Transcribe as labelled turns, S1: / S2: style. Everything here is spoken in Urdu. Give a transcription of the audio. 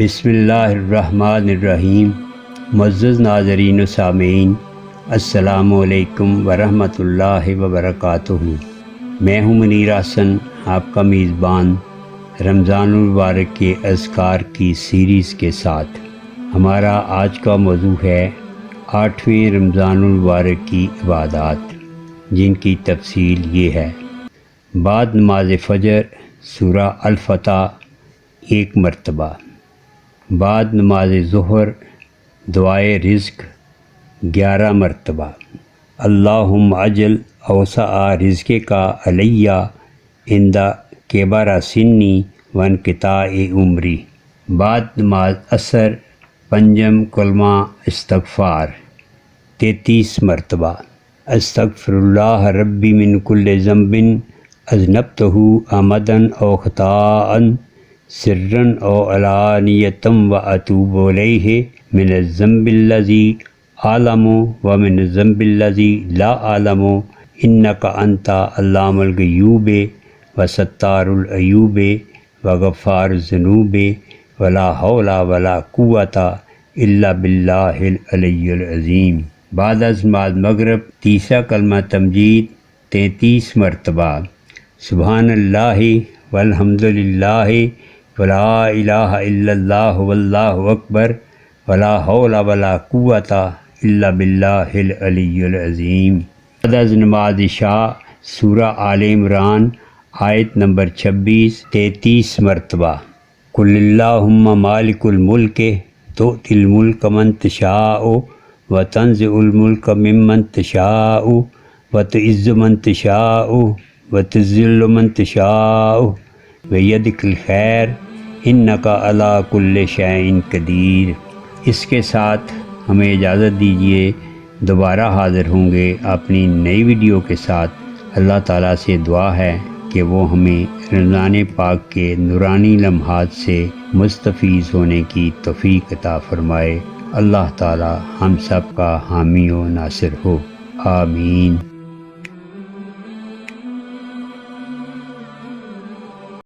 S1: بسم اللہ الرحمن الرحیم۔ معزز ناظرین و سامعین، السلام علیکم ورحمۃ اللہ وبرکاتہ۔ میں ہوں منیر حسن، آپ کا میزبان، رمضان المبارک کے اذکار کی سیریز کے ساتھ۔ ہمارا آج کا موضوع ہے 8ویں رمضان المبارک کی عبادات، جن کی تفصیل یہ ہے۔ بعد نماز فجر سورہ الفتح 1 مرتبہ، بعد نماز ظہر دعائے رزق 11 مرتبہ، اللہم اجل اوسع رزق کا علیہ عند کبر سنی وانقطاع عمری، بعد نماز عصر پنجم کلمہ استغفار 33 مرتبہ، استغفر اللہ ربی من کل ذنب اذنبتہ عمدا او خطاء سرا او علانیۃ واتوب الیہ من الذنب الذی اعلم ومن الذنب الذی لا اعلم انک انت علام الغیوب وستار العیوب وغفار الذنوب ولا حول ولا قوۃ الا باللہ العلی العظیم۔ بعد از نماز مغرب تیسرا کلمہ تمجید 33 مرتبہ، سبحان اللہ والحمد للہ ولا الہ الا اللہ واللہ اکبر ولا حول ولا قوۃ الا باللہ العلی العظیم۔ بعد از نماز عشاء سورہ آل عمران آیت نمبر 26 33 مرتبہ، قل اللہم مالک الملک تؤتی الملک من تشاء وتنزع الملک ممن تشاء وتعز من تشاء وتذل من تشاء بیدک الخیر انک علی کل شیء قدیر۔ اس کے ساتھ ہمیں اجازت دیجیے، دوبارہ حاضر ہوں گے اپنی نئی ویڈیو کے ساتھ۔ اللہ تعالیٰ سے دعا ہے کہ وہ ہمیں رمضان پاک کے نورانی لمحات سے مستفیض ہونے کی توفیق عطا فرمائے۔ اللہ تعالیٰ ہم سب کا حامی و ناصر ہو، آمین۔